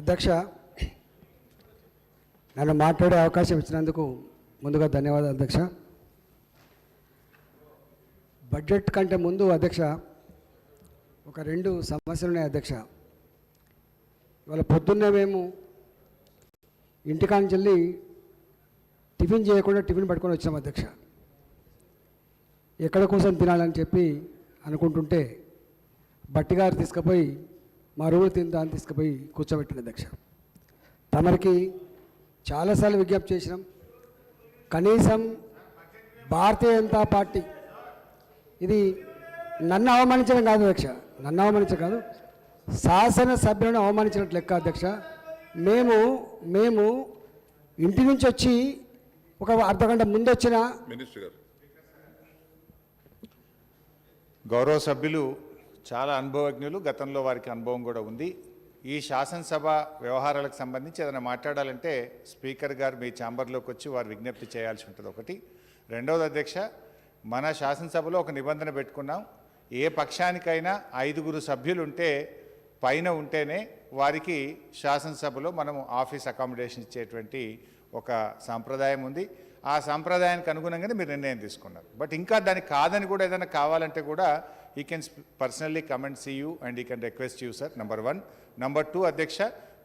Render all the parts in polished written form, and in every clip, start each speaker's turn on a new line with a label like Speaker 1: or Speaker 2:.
Speaker 1: అధ్యక్ష, నన్ను మాట్లాడే అవకాశం ఇచ్చినందుకు ముందుగా ధన్యవాదాలు అధ్యక్ష. బడ్జెట్ కంటే ముందు అధ్యక్ష ఒక 2 సమస్యలు ఉన్నాయి అధ్యక్ష. ఇవాళ పొద్దున్నే మేము ఇంటికాంచి వెళ్ళి టిఫిన్ చేయకుండా టిఫిన్ పట్టుకొని వచ్చాము అధ్యక్ష. ఎక్కడ కోసం తినాలని చెప్పి అనుకుంటుంటే బట్టిగారు తీసుకుపోయి మా రూలు తిందా అని తీసుకుపోయి కూర్చోబెట్టింది అధ్యక్ష. తమరికి చాలాసార్లు విజ్ఞప్తి చేసినాం, కనీసం భారతీయ జనతా పార్టీ ఇది నన్ను అవమానించడం కాదు అధ్యక్ష, నన్ను అవమానించడం కాదు, శాసనసభ్యులను అవమానించినట్లు లెక్క అధ్యక్ష. మేము ఇంటి నుంచి వచ్చి ఒక అర్ధగంట ముందు వచ్చిన
Speaker 2: మినిస్టర్ గారు, గౌరవ సభ్యులు చాలా అనుభవజ్ఞులు, గతంలో వారికి అనుభవం కూడా ఉంది. ఈ శాసనసభ వ్యవహారాలకు సంబంధించి ఏదైనా మాట్లాడాలంటే స్పీకర్ గారు మీ ఛాంబర్లోకి వచ్చి వారు విజ్ఞప్తి చేయాల్సి ఉంటుంది. ఒకటి. రెండవది అధ్యక్ష, మన శాసనసభలో ఒక నిబంధన పెట్టుకున్నాం, ఏ పక్షానికైనా 5 సభ్యులు ఉంటే పైన ఉంటేనే వారికి శాసనసభలో మనం ఆఫీస్ అకామిడేషన్ ఇచ్చేటువంటి ఒక సాంప్రదాయం ఉంది. ఆ సాంప్రదాయానికి అనుగుణంగానే మీరు నిర్ణయం తీసుకున్నారు. బట్ ఇంకా దానికి కాదని కూడా ఏదైనా కావాలంటే కూడా he can personally come and see you and he can request you, sir. Number 1. Number 2, అధ్యక్ష,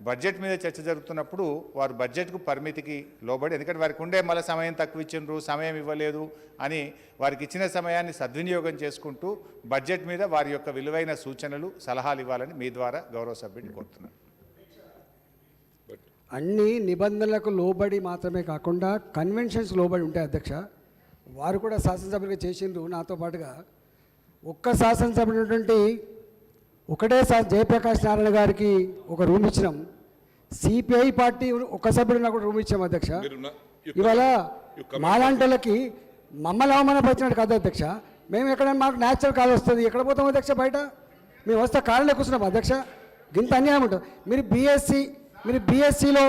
Speaker 2: బడ్జెట్ మీద చర్చ జరుగుతున్నప్పుడు వారు బడ్జెట్కు పరిమితికి లోబడి, ఎందుకంటే వారికి ఉండే మళ్ళీ సమయం తక్కువ ఇచ్చిండ్రు, సమయం ఇవ్వలేదు అని వారికి ఇచ్చిన సమయాన్ని సద్వినియోగం చేసుకుంటూ బడ్జెట్ మీద వారి యొక్క విలువైన సూచనలు సలహాలు ఇవ్వాలని మీ ద్వారా గౌరవ సభ్యుడిని కోరుతున్నాను.
Speaker 1: అన్ని నిబంధనలకు లోబడి మాత్రమే కాకుండా కన్వెన్షన్స్ లోబడి ఉంటాయి అధ్యక్ష. వారు కూడా శాసనసభ్యులుగా చేసిండ్రు నాతో పాటుగా. ఒక్క శాసనసభ్యుడు ఉన్నటువంటి ఒకటే జయప్రకాష్ నారాయణ గారికి ఒక రూమ్ ఇచ్చినాం. సిపిఐ పార్టీ ఒక సభ్యుడు నాకు రూమ్ ఇచ్చాం అధ్యక్ష. ఇవాళ మాలాంటోళ్ళకి మమ్మల్ని అవమానపరిచినట్టు కాదు అధ్యక్ష. మేము ఎక్కడ మాకు న్యాచురల్ కాల్ వస్తుంది, ఎక్కడ పోతాం అధ్యక్ష? బయట మేము వస్తే కాళ్ళలో కూర్చున్నాం అధ్యక్ష. గింత అన్యాయం ఉంటుంది. మీరు బీఎస్సీలో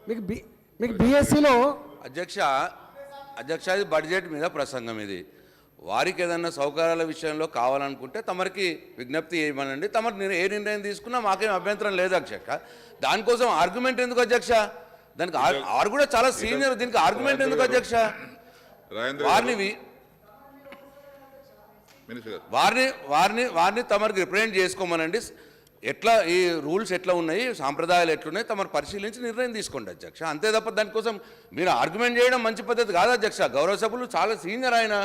Speaker 1: మీకు బీఎస్సీలో
Speaker 3: అధ్యక్ష ఇది బడ్జెట్ మీద ప్రసంగం. ఇది వారికి ఏదన్నా సౌకర్యాల విషయంలో కావాలనుకుంటే తమరికి విజ్ఞప్తి చేయమనండి. తమరు ఏ నిర్ణయం తీసుకున్నా మాకేం అభ్యంతరం లేదు అధ్యక్ష. దానికోసం ఆర్గ్యుమెంట్ ఎందుకు అధ్యక్ష? దానికి వారు కూడా చాలా సీనియర్, దీనికి ఆర్గ్యుమెంట్ ఎందుకు అధ్యక్ష? వారిని తమరికి రిప్రజెంట్ చేసుకోమనండి. ఎట్లా ఈ రూల్స్ ఎట్లా ఉన్నాయి, సాంప్రదాయాలు ఎట్లున్నాయి తమరు పరిశీలించి నిర్ణయం తీసుకోండి అధ్యక్ష. అంతే తప్ప దానికోసం మీరు ఆర్గ్యుమెంట్ చేయడం మంచి పద్ధతి కాదు అధ్యక్ష. గౌరవ సభ్యులు చాలా సీనియర్ ఆయన,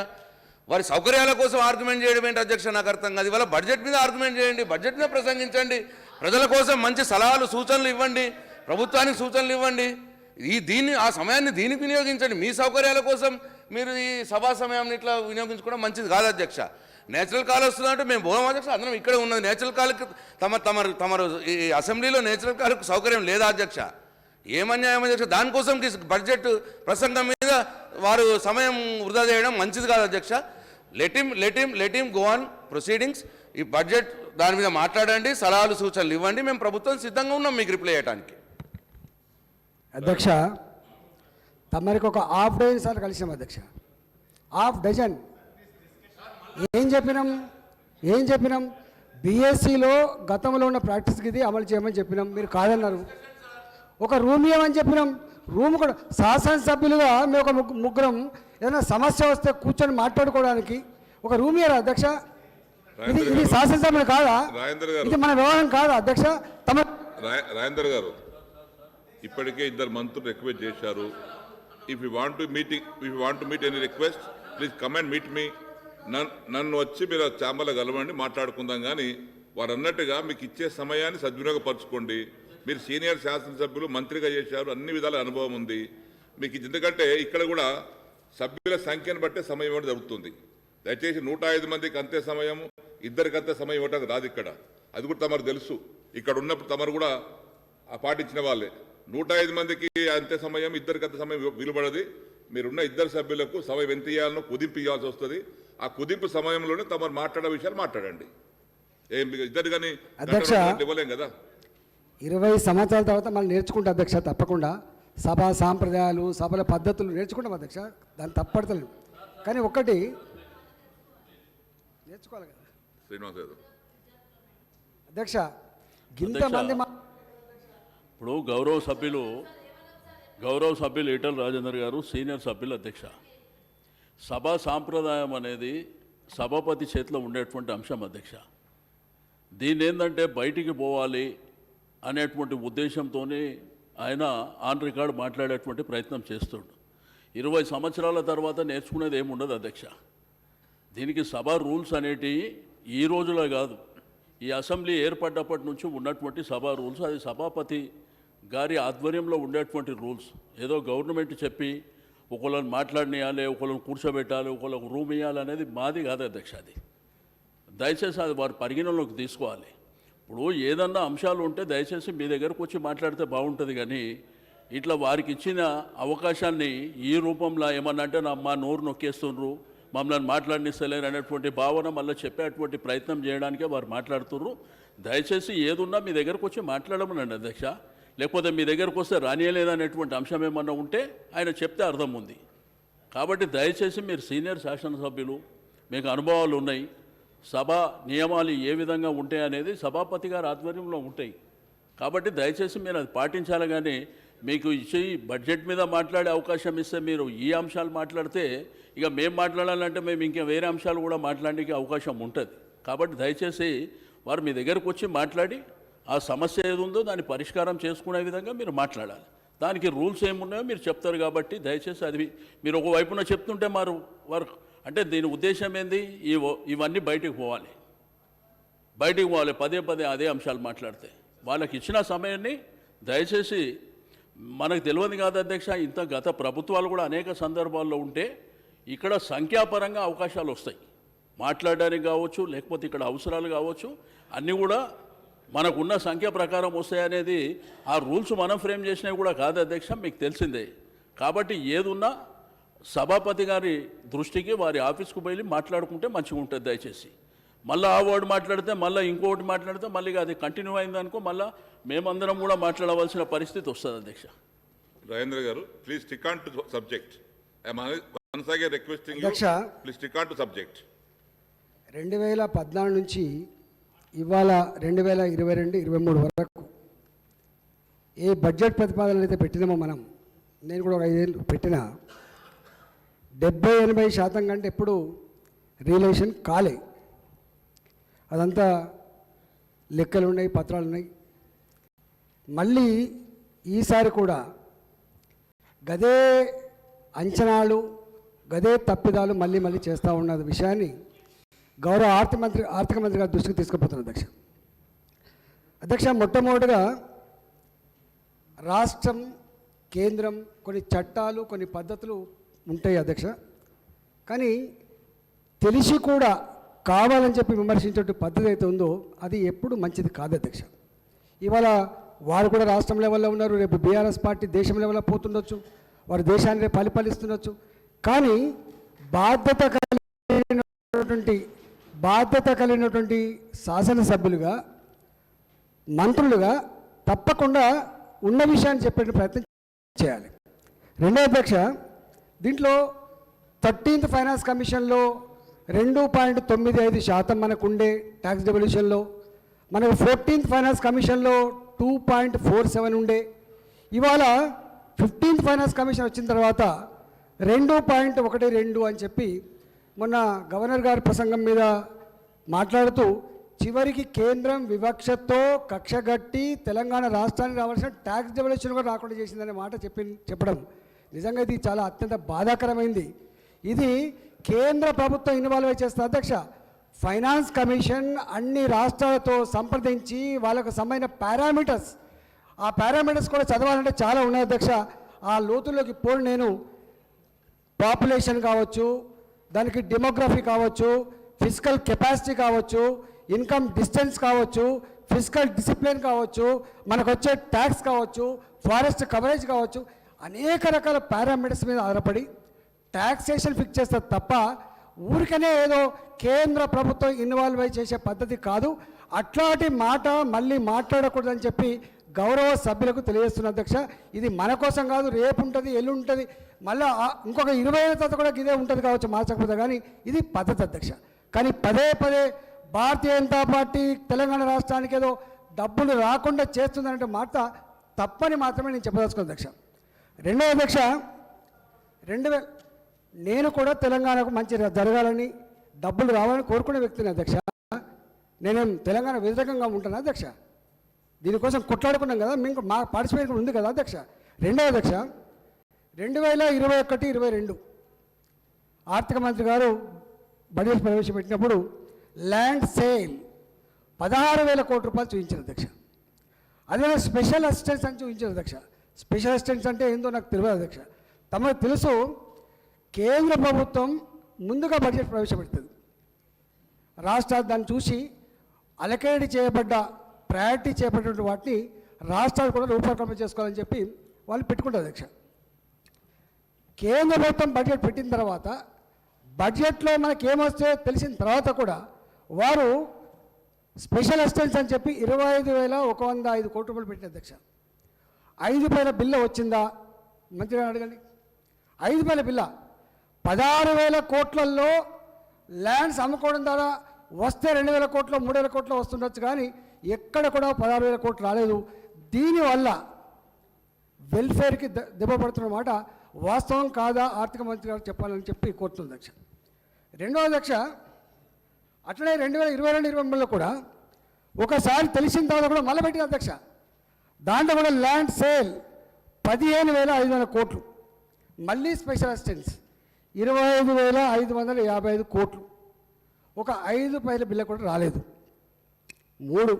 Speaker 3: వారి సౌకర్యాల కోసం ఆర్గ్యుమెంట్ చేయడం ఏంటి అధ్యక్ష? నాకు అర్థం కాదు. ఇవాళ బడ్జెట్ మీద ఆర్గ్యుమెంట్ చేయండి, బడ్జెట్ మీద ప్రసంగించండి, ప్రజల కోసం మంచి సలహాలు సూచనలు ఇవ్వండి, ప్రభుత్వానికి సూచనలు ఇవ్వండి. ఆ సమయాన్ని దీనికి వినియోగించండి. మీ సౌకర్యాల కోసం మీరు ఈ సభా సమయాన్ని ఇట్లా వినియోగించుకోవడం మంచిది కాదు అధ్యక్ష. నేచురల్ కాల్ వస్తుందంటే మేము పోదాం అధ్యక్ష, అందరం ఇక్కడే ఉన్నది. నేచురల్ కాల్కి తమరు ఈ అసెంబ్లీలో నేచురల్ కాల్కి సౌకర్యం లేదా అధ్యక్ష? ఏమన్యాయం అధ్యక్ష? దానికోసం బడ్జెట్ ప్రసంగం మీద వారు సమయం వృధా చేయడం మంచిది కాదు అధ్యక్ష. Let him go on proceedings. ఈ బడ్జెట్ దాని మీద మాట్లాడండి, సలహాలు సూచనలు ఇవ్వండి. మేము ప్రభుత్వం సిద్ధంగా ఉన్నాం మీకు రిప్లై చేయడానికి.
Speaker 1: అధ్యక్ష, తమరికి ఒక హాఫ్ డజన్ సార్లు కలిసాం అధ్యక్ష. Half dozen. ఏం చెప్పినాం? బీఎస్సీలో గతంలో ఉన్న ప్రాక్టీస్కి ఇది అమలు చేయమని చెప్పినాం. మీరు కాదన్నారు. ఒక రూమ్ ఇవ్వమని చెప్పినాం. రూమ్ కూడా శాసనసభ్యులుగా మేము ఒక ముగ్గురం ఏదైనా సమస్య వస్తే కూర్చొని మాట్లాడుకోవడానికి ఒక రూమ్ ఇయ్యారా అధ్యక్ష? ఇది శాసనసభ్యులు కాదా? ఇది మన వ్యవహారం కాదా అధ్యక్ష?
Speaker 2: రాజేందర్ గారు, ఇప్పటికే 2 మంత్రులు రిక్వెస్ట్ చేశారు. If you want to meet any request please come and meet me. నన్ను వచ్చి మీరు ఛాంబర్లో కలవండి, మాట్లాడుకుందాం. కానీ వారు అన్నట్టుగా మీకు ఇచ్చే సమయాన్ని సద్వినియోగపరచుకోండి. మీరు సీనియర్ శాసనసభ్యులు, మంత్రిగా చేశారు, అన్ని విధాల అనుభవం ఉంది మీకు. ఎందుకంటే ఇక్కడ కూడా సభ్యుల సంఖ్యను బట్టే సమయం ఇవ్వడం జరుగుతుంది. దయచేసి 105 మందికి అంతే సమయం, 2కి అంతే సమయం ఇవ్వడానికి రాదు ఇక్కడ. అది కూడా తమరు తెలుసు. ఇక్కడ ఉన్నప్పుడు తమరు కూడా పాటించిన వాళ్ళే. 105 మందికి అంతే సమయం, 2కి అంతే సమయం విలువబడది. మీరున్న 2 సభ్యులకు సమయం ఎంత ఇవ్వాలనో కుదింపు ఇవ్వాల్సి వస్తుంది. ఆ కుదింపు సమయంలోనే తమరు మాట్లాడే విషయాలు మాట్లాడండి. ఇద్దరు కానీ ఇవ్వలేం కదా.
Speaker 1: 20 సంవత్సరాల తర్వాత మనం నేర్చుకుంటాం అధ్యక్ష, తప్పకుండా సభా సాంప్రదాయాలు, సభల పద్ధతులు నేర్చుకుంటాం అధ్యక్ష, దాన్ని తప్పడతలేదు. కానీ ఒక్కటి నేర్చుకోవాలి కదా
Speaker 2: శ్రీనివాస్
Speaker 1: అధ్యక్ష, గింతమంది
Speaker 4: ఇప్పుడు గౌరవ సభ్యులు ఈటల రాజేందర్ గారు సీనియర్ సభ్యులు అధ్యక్ష. సభా సాంప్రదాయం అనేది సభాపతి చేతిలో ఉండేటువంటి అంశం అధ్యక్ష. దీన్ని ఏంటంటే బయటికి పోవాలి అనేటువంటి ఉద్దేశంతోనే ఆయన ఆన్ రికార్డ్ మాట్లాడేటువంటి ప్రయత్నం చేస్తుండు. 20 సంవత్సరాల తర్వాత నేర్చుకునేది ఏముండదు అధ్యక్ష. దీనికి సభ రూల్స్ అనేటివి ఈ రోజులో కాదు, ఈ అసెంబ్లీ ఏర్పడ్డప్పటి నుంచి ఉన్నటువంటి సభా రూల్స్. అది సభాపతి గారి ఆధ్వర్యంలో ఉండేటువంటి రూల్స్. ఏదో గవర్నమెంట్ చెప్పి ఒకళ్ళని మాట్లాడినియాలి, ఒకళ్ళని కూర్చోబెట్టాలి, ఒకళ్ళకు రూమ్ ఇవ్వాలి అనేది మాది కాదు అధ్యక్ష. అది దయచేసి అది వారి పరిగణనలోకి తీసుకోవాలి. ఇప్పుడు ఏదన్నా అంశాలు ఉంటే దయచేసి మీ దగ్గరకు వచ్చి మాట్లాడితే బాగుంటుంది, కానీ ఇట్లా వారికి ఇచ్చిన అవకాశాన్ని ఈ రూపంలో ఏమన్నా అంటే మా నోరు నొక్కేస్తుండ్రు, మమ్మల్ని మాట్లాడినిస్తలేరు అనేటువంటి భావన మళ్ళీ చెప్పేటువంటి ప్రయత్నం చేయడానికే వారు మాట్లాడుతుర్రు. దయచేసి ఏదున్నా మీ దగ్గరకు వచ్చి మాట్లాడమనండి అధ్యక్ష. లేకపోతే మీ దగ్గరకు వస్తే రానియలేదనేటువంటి అంశం ఏమన్నా ఉంటే ఆయన చెప్తే అర్థం ఉంది. కాబట్టి దయచేసి మీరు సీనియర్ శాసనసభ్యులు, మీకు అనుభవాలు ఉన్నాయి. సభ నియమాలు ఏ విధంగా ఉంటాయి అనేది సభాపతి గారి ఆధ్వర్యంలో ఉంటాయి. కాబట్టి దయచేసి మీరు అది పాటించాలి. కానీ మీకు ఇచ్చి బడ్జెట్ మీద మాట్లాడే అవకాశం ఇస్తే మీరు ఈ అంశాలు మాట్లాడితే ఇక మేము మాట్లాడాలంటే మేము ఇంకా వేరే అంశాలు కూడా మాట్లాడడానికి అవకాశం ఉంటుంది. కాబట్టి దయచేసి వారు మీ దగ్గరకు వచ్చి మాట్లాడి ఆ సమస్య ఏది ఉందో దాన్ని పరిష్కారం చేసుకునే విధంగా మీరు మాట్లాడాలి. దానికి రూల్స్ ఏమున్నాయో మీరు చెప్తారు. కాబట్టి దయచేసి అది మీరు ఒక వైపున చెప్తుంటే వారు అంటే దీని ఉద్దేశం ఏంది, ఇవన్నీ బయటికి పోవాలి. పదే పదే అదే అంశాలు మాట్లాడితే వాళ్ళకి ఇచ్చిన సమయాన్ని దయచేసి మనకు తెలియదు కాదు అధ్యక్ష. ఇంత గత ప్రభుత్వాలు కూడా అనేక సందర్భాల్లో ఉంటే ఇక్కడ సంఖ్యాపరంగా అవకాశాలు వస్తాయి మాట్లాడడానికి కావచ్చు, లేకపోతే ఇక్కడ అవసరాలు కావచ్చు, అన్నీ కూడా మనకున్న సంఖ్య ప్రకారం వస్తాయనేది ఆ రూల్స్ మనం ఫ్రేమ్ చేసినవి కూడా కాదు అధ్యక్ష, మీకు తెలిసిందే. కాబట్టి ఏదున్నా సభాపతి గారి దృష్టికి వారి ఆఫీస్కు పోయి మాట్లాడుకుంటే మంచిగా ఉంటుంది. దయచేసి మళ్ళీ ఆ వర్డ్ మాట్లాడితే మళ్ళీ ఇంకొకటి మాట్లాడితే మళ్ళీ అది కంటిన్యూ అయిందనుకో మళ్ళీ మేమందరం కూడా మాట్లాడవలసిన పరిస్థితి వస్తుంది అధ్యక్ష.
Speaker 5: రాజేంద్ర గారు, please stick on to subject. Once again requesting you,
Speaker 1: అధ్యక్ష,
Speaker 5: please stick on to subject.
Speaker 1: 2014 నుంచి ఇవాళ 2022-23 వరకు ఏ బడ్జెట్ ప్రతిపాదనలు అయితే పెట్టినామో నేను కూడా ఒక 5 ఏళ్ళు పెట్టినా 70-80% కంటే ఎప్పుడు రియలైజేషన్ కాలే. అదంతా లెక్కలు ఉన్నాయి, పత్రాలు ఉన్నాయి. మళ్ళీ ఈసారి కూడా గదే అంచనాలు, గదే తప్పిదాలు మళ్ళీ చేస్తూ ఉన్న విషయాన్ని గౌరవ ఆర్థిక మంత్రి గారి దృష్టికి తీసుకుపోతున్నారు అధ్యక్ష. మొట్టమొదటిగా రాష్ట్రం, కేంద్రం కొన్ని చట్టాలు, కొన్ని పద్ధతులు ఉంటాయి అధ్యక్ష. కానీ తెలిసి కూడా కావాలని చెప్పి విమర్శించే పద్ధతి అయితే ఉందో అది ఎప్పుడు మంచిది కాదు అధ్యక్ష. ఇవాళ వారు కూడా రాష్ట్రం లెవెల్లో ఉన్నారు, రేపు బీఆర్ఎస్ పార్టీ దేశం లెవెల్లో పోతుండొచ్చు, వారు దేశాన్ని రేపు పరిపాలిస్తుండొచ్చు. కానీ బాధ్యత కలిగినటువంటి శాసనసభ్యులుగా, మంత్రులుగా తప్పకుండా ఉన్న విషయాన్ని చెప్పే ప్రయత్నం చేయాలి. రెండో అధ్యక్ష, దీంట్లో 13th ఫైనాన్స్ కమిషన్లో 2.95% మనకు ఉండే ట్యాక్స్ డెవల్యూషన్లో, మనకు 14th ఫైనాన్స్ కమిషన్లో 2.47 ఉండే. ఇవాళ 15th ఫైనాన్స్ కమిషన్ వచ్చిన తర్వాత 2.12 అని చెప్పి మొన్న గవర్నర్ గారి ప్రసంగం మీద మాట్లాడుతూ చివరికి కేంద్రం వివక్షతో కక్షగట్టి తెలంగాణ రాష్ట్రానికి రావాల్సిన ట్యాక్స్ డెవల్యూషన్ కూడా రాకుండా చేసిందనే మాట చెప్పడం నిజంగా ఇది చాలా అత్యంత బాధాకరమైంది. ఇది కేంద్ర ప్రభుత్వం ఇన్వాల్వ్ చేస్తుంది అధ్యక్ష. ఫైనాన్స్ కమిషన్ అన్ని రాష్ట్రాలతో సంప్రదించి వాళ్ళకు సంబంధించిన పారామీటర్స్, ఆ పారామీటర్స్ కూడా చదవాలంటే చాలా ఉన్నాయి అధ్యక్ష. ఆ లోతుల్లోకి పోను నేను. పాపులేషన్ కావచ్చు, దానికి డెమోగ్రఫీ కావచ్చు, ఫిజికల్ కెపాసిటీ కావచ్చు, ఇన్కమ్ డిస్టెన్స్ కావచ్చు, ఫిజికల్ డిసిప్లిన్ కావచ్చు, మనకు వచ్చే ట్యాక్స్ కావచ్చు, ఫారెస్ట్ కవరేజ్ కావచ్చు, అనేక రకాల పారామీటర్స్ మీద ఆధారపడి ట్యాక్సేషన్ ఫిక్స్ చేస్తారు తప్ప ఊరికనే ఏదో కేంద్ర ప్రభుత్వం ఇన్వాల్వ్ అయి చేసే పద్ధతి కాదు. అట్లాంటి మాట మళ్ళీ మాట్లాడకూడదని చెప్పి గౌరవ సభ్యులకు తెలియజేస్తున్న అధ్యక్ష. ఇది మన కోసం కాదు, రేపు ఉంటుంది, ఎల్లు ఉంటుంది, మళ్ళీ ఇంకొక 20 ఏళ్ళ తర్వాత కూడా ఇదే ఉంటుంది కావచ్చు, మార్చకపోతే. కానీ ఇది పద్ధతి అధ్యక్ష. కానీ పదే భారతీయ జనతా పార్టీ తెలంగాణ రాష్ట్రానికి ఏదో డబ్బులు రాకుండా చేస్తుందనే మాట తప్పని మాత్రమే నేను చెప్పదలుచుకున్నాను అధ్యక్ష. రెండవ అధ్యక్ష, నేను కూడా తెలంగాణకు మంచి జరగాలని, డబ్బులు రావాలని కోరుకునే వ్యక్తిని అధ్యక్ష. నేనేం తెలంగాణ వ్యతిరేకంగా ఉంటాను అధ్యక్ష. దీనికోసం కొట్లాడుకున్నాం కదా, మీకు మా పార్టిసిపేషన్ ఉంది కదా అధ్యక్ష. రెండవ అధ్యక్ష, 2021-22 ఆర్థిక మంత్రి గారు బడ్జెట్ ప్రవేశపెట్టినప్పుడు ల్యాండ్ సేల్ 16,000 కోట్ల రూపాయలు చూపించారు అధ్యక్ష. అదే స్పెషల్ అసిస్టెన్స్ అని చూపించారు అధ్యక్ష. స్పెషల్ అసిస్టెన్స్ అంటే ఏందో నాకు తెలియదు అధ్యక్ష. తమకు తెలుసు, కేంద్ర ప్రభుత్వం ముందుగా బడ్జెట్ ప్రవేశపెడుతుంది, రాష్ట్రాలు దాన్ని చూసి అలకేట్ చేయబడ్డ ప్రయారిటీ చేయబడినటువంటి వాటిని రాష్ట్రాలు కూడా రూపకల్పన చేసుకోవాలని చెప్పి వాళ్ళు పెట్టుకుంటారు అధ్యక్ష. కేంద్ర ప్రభుత్వం బడ్జెట్ పెట్టిన తర్వాత బడ్జెట్లో మనకి ఏమొస్తే తెలిసిన తర్వాత కూడా వారు స్పెషల్ అసిస్టెన్స్ అని చెప్పి 25,105 కోట్ల రూపాయలు పెట్టిన అధ్యక్ష. 5 పైన బిల్ల వచ్చిందా మంత్రి గారు అడగండి. 5 పైన బిల్ల 16,000 కోట్లలో ల్యాండ్స్ అమ్ముకోవడం ద్వారా వస్తే 2,000 కోట్లు 3,000 కోట్లు వస్తుండొచ్చు, కానీ ఎక్కడ కూడా 16,000 కోట్లు రాలేదు. దీనివల్ల వెల్ఫేర్కి దెబ్బ పడుతున్న మాట వాస్తవం కాదా ఆర్థిక మంత్రి గారు చెప్పాలని చెప్పి కోరుతుంది అధ్యక్ష. రెండవ అధ్యక్ష, అట్లనే 2022-23లో కూడా ఒకసారి తెలిసిన తర్వాత కూడా మళ్ళీ పెట్టిన అధ్యక్ష. దాంట్లో కూడా ల్యాండ్ సేల్ 15,500 కోట్లు, మళ్ళీ స్పెషల్ అసిస్టెన్స్ 25,555 కోట్లు, ఒక 5 పైల బిల్ల కూడా రాలేదు. 3,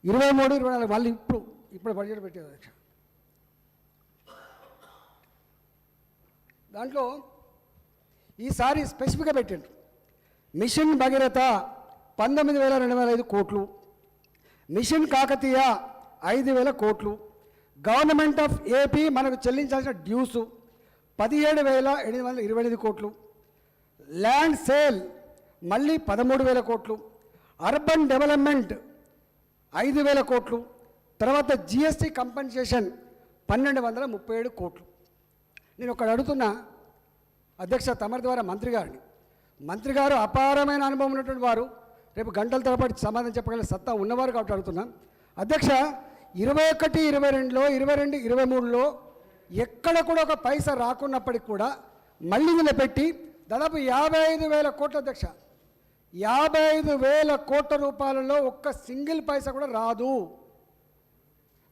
Speaker 1: 23, 24 మళ్ళీ ఇప్పుడు బడ్జెట్ పెట్టేది అధ్యక్ష. దాంట్లో ఈసారి స్పెసిఫిక్గా పెట్టండి. మిషన్ భగీరథ 19,205 కోట్లు, మిషన్ కాకతీయ 5,000 కోట్లు, గవర్నమెంట్ ఆఫ్ ఏపీ మనకు చెల్లించాల్సిన డ్యూస్ 17,828 కోట్లు, ల్యాండ్ సేల్ మళ్ళీ 13,000 కోట్లు, అర్బన్ డెవలప్మెంట్ 5,000 కోట్లు, తర్వాత జిఎస్టీ కంపెన్సేషన్ 1,237 కోట్లు. నేను ఒకటి అడుగుతున్నా అధ్యక్ష, తమరి ద్వారా మంత్రి గారు అపారమైన అనుభవం ఉన్నటువంటి వారు, రేపు గంటల తరబడి సమాధానం చెప్పగల సత్తా ఉన్నవారు కాబట్టి అడుగుతున్నా అధ్యక్ష. 21, 22లో 22, 23లో ఎక్కడ కూడా ఒక పైసా రాకున్నప్పటికి కూడా మళ్ళీ నిలబెట్టి దాదాపు 55,000 కోట్ల అధ్యక్ష. 55,000 కోట్ల రూపాయలలో ఒక్క సింగిల్ పైసా కూడా రాదు.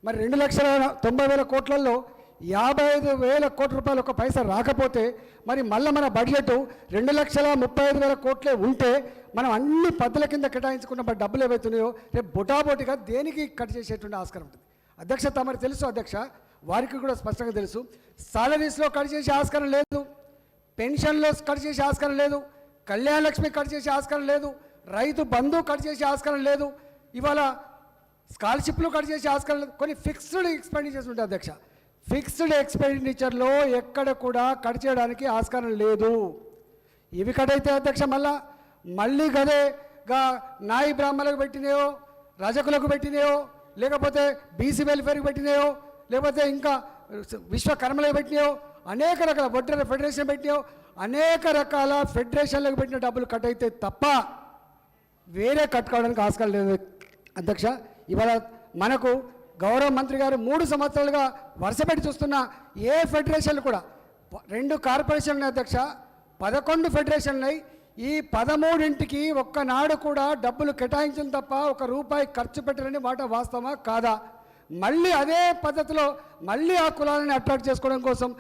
Speaker 1: మరి 2,90,000 కోట్లలో 55,000 కోట్ల రూపాయలు ఒక పైసా రాకపోతే మరి మళ్ళీ మన బడ్జెట్ 2,35,000 కోట్లే ఉంటే మనం అన్ని పద్ధతుల కింద కేటాయించుకున్న డబ్బులు ఏవైతున్నాయో రేపు బొటాబొటిగా దేనికి కట్ చేసేటువంటి ఆస్కారం ఉంటుంది అధ్యక్ష. తమరు తెలుసు అధ్యక్ష, వారికి కూడా స్పష్టంగా తెలుసు, సాలరీస్లో కట్ చేసే ఆస్కారం లేదు, పెన్షన్లో కట్ చేసే ఆస్కారం లేదు, కళ్యాణ లక్ష్మి కట్ చేసే ఆస్కారం లేదు, రైతు బంధు కట్ చేసే ఆస్కారం లేదు, ఇవాళ స్కాలర్షిప్లు కట్ చేసే ఆస్కారం లేదు. కొన్ని ఫిక్స్డ్ ఎక్స్పెండిచర్స్ ఉంటాయి అధ్యక్ష. ఫిక్స్డ్ ఎక్స్పెండిచర్లో ఎక్కడ కూడా కట్ చేయడానికి ఆస్కారం లేదు. ఇవి కట్ అయితే అధ్యక్ష మళ్ళీ గదేగా నాయి బ్రాహ్మణులకు పెట్టినాయో, రజకులకు పెట్టినాయో, లేకపోతే బీసీ వెల్ఫేర్కి పెట్టినాయో, లేకపోతే ఇంకా విశ్వకర్మలకు పెట్టినాయో, అనేక రకాల వడ్డీల ఫెడరేషన్ పెట్టినాయో, అనేక రకాల ఫెడరేషన్లకు పెట్టిన డబ్బులు కట్ అయితే తప్ప వేరే కట్ కావడానికి ఆస్కారం లేదు అధ్యక్ష. ఇవాళ మనకు గౌరవ మంత్రి గారు 3 సంవత్సరాలుగా వరుసపెట్టి చూస్తున్న ఏ ఫెడరేషన్లు కూడా 2 కార్పొరేషన్లు అధ్యక్ష, 11 ఫెడరేషన్లు. ఈ 13కి ఒక్కనాడు కూడా డబ్బులు కేటాయించడం తప్ప ₹1 ఖర్చు పెట్టరని మాట వాస్తవమా కాదా? మళ్ళీ అదే పద్ధతిలో మళ్ళీ ఆ కులాలను అట్రాక్ట్ చేసుకోవడం కోసం,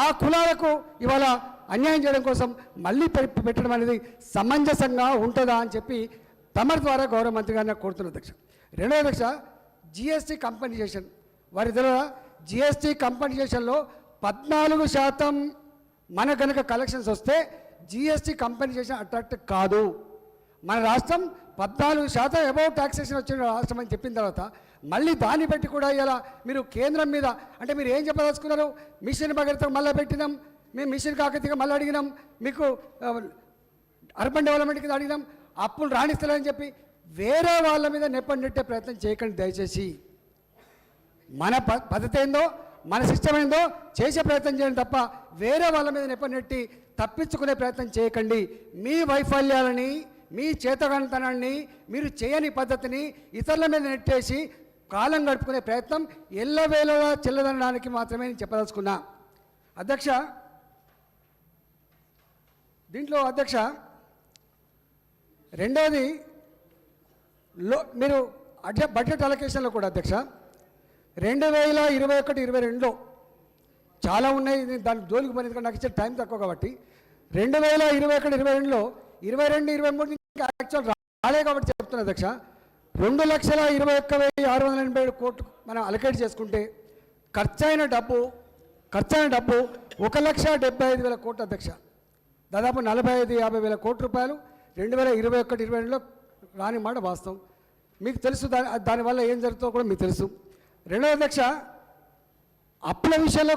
Speaker 1: ఆ కులాలకు ఇవాళ అన్యాయం చేయడం కోసం మళ్ళీ పెట్టడం అనేది సమంజసంగా ఉంటుందా అని చెప్పి తమరి ద్వారా గౌరవ మంత్రి గారిని కోరుతున్న అధ్యక్ష. రెండో అధ్యక్ష, జిఎస్టీ కంపెన్సేషన్. వారి ద్వారా జిఎస్టీ కంపెన్సేషన్లో 14% మన కనుక కలెక్షన్స్ వస్తే జిఎస్టీ కంపెన్సేషన్ అట్రాక్ట్ కాదు. మన రాష్ట్రం 14% అబౌవ్ ట్యాక్సేషన్ వచ్చిన రాష్ట్రం అని చెప్పిన తర్వాత మళ్ళీ దాన్ని బట్టి కూడా ఇలా మీరు కేంద్రం మీద అంటే మీరు ఏం చెప్పదలుచుకున్నారు? మిషన్ భగీరథకు మళ్ళీ పెట్టినాం, మేము మిషన్ కాకతీయగా మళ్ళీ అడిగినాం, మీకు అర్బన్ డెవలప్మెంట్ కింద అడిగినాం, అప్పులు రాణిస్తలేదని చెప్పి వేరే వాళ్ళ మీద నెట్టే ప్రయత్నం చేయకండి దయచేసి. మన పద్ధతి ఏందో, మన సిస్టమ్ ఏందో చేసే ప్రయత్నం చేయండి తప్ప వేరే వాళ్ళ మీద నెట్టి తప్పించుకునే ప్రయత్నం చేయకండి. మీ వైఫల్యాలని, మీ చేతగానితనాన్ని, మీరు చేయని పద్ధతిని ఇతరుల మీద నెట్టేసి కాలం గడుపుకునే ప్రయత్నం ఎల్లవేళలా చెల్లదనడానికి మాత్రమే నేను చెప్పదలుచుకున్నా. అధ్యక్ష, దీంట్లో అధ్యక్ష రెండోది మీరు బడ్జెట్ అలొకేషన్లో కూడా అధ్యక్ష 2021-22లో చాలా ఉన్నాయి, నేను దాని జోలికి పోయిన ఎందుకంటే నాకు ఇచ్చే టైం తక్కువ కాబట్టి 2021-22లో 22-23 ఇంకా యాక్చువల్ రాలే కాబట్టి చెప్తున్నా అధ్యక్ష. 2,21,687 కోట్లు మనం అలొకేట్ చేసుకుంటే ఖర్చైన డబ్బు 1,75,000 కోట్లు అధ్యక్ష. దాదాపు 45,000-50,000 కోట్ల రూపాయలు 2021-22లో రాని మాట వాస్తవం. మీకు తెలుసు దానివల్ల ఏం జరుగుతుందో కూడా మీకు తెలుసు. రెండవ అధ్యక్ష, అప్పుల విషయంలో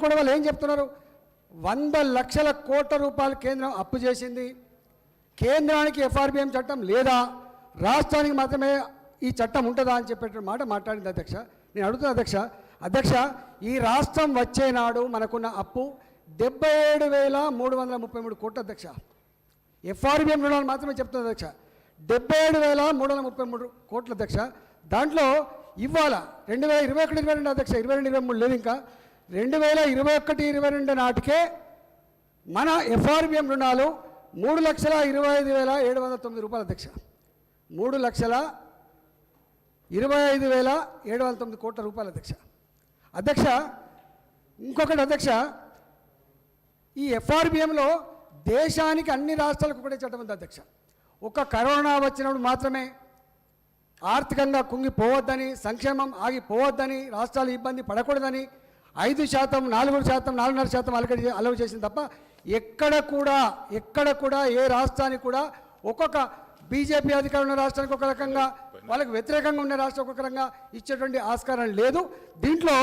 Speaker 1: కూడా వాళ్ళు ఏం చెప్తున్నారు, 100 లక్షల కోట్ల రూపాయలు కేంద్రం అప్పు చేసింది, కేంద్రానికి ఎఫ్ఆర్బిఎం చట్టం లేదా, రాష్ట్రానికి మాత్రమే ఈ చట్టం ఉంటుందా అని చెప్పేట మాట మాట్లాడింది అధ్యక్ష. నేను అడుగుతున్నా అధ్యక్ష ఈ రాష్ట్రం వచ్చే నాడు మనకున్న అప్పు 77,333 కోట్ల అధ్యక్ష. ఎఫ్ఆర్బిఎం రుణాలు మాత్రమే చెప్తుంది అధ్యక్ష, 77,333 కోట్ల అధ్యక్ష. దాంట్లో ఇవాళ 2021-22 అధ్యక్ష, 22-23 లేదు ఇంకా, 2021-22 నాటికే మన ఎఫ్ఆర్బిఎం రుణాలు 3,25,709 రూపాయలు అధ్యక్ష. 3,25,709 కోట్ల రూపాయలు అధ్యక్ష. ఇంకొకటి అధ్యక్ష, ఈ ఎఫ్ఆర్బిఎంలో దేశానికి అన్ని రాష్ట్రాలకు ఒకటే చట్టం ఉంది అధ్యక్ష. ఒక కరోనా వచ్చినప్పుడు మాత్రమే ఆర్థికంగా కుంగిపోవద్దని, సంక్షేమం ఆగిపోవద్దని, రాష్ట్రాలు ఇబ్బంది పడకూడదని 5%, 4%, 4.5% అలవ్ చేసింది తప్ప ఎక్కడ కూడా ఏ రాష్ట్రానికి కూడా ఒక్కొక్క బీజేపీ అధికారం ఉన్న రాష్ట్రానికి ఒక రకంగా, వాళ్ళకి వ్యతిరేకంగా ఉన్న రాష్ట్రం ఒక రకంగా ఇచ్చేటువంటి ఆస్కారం లేదు. దీంట్లో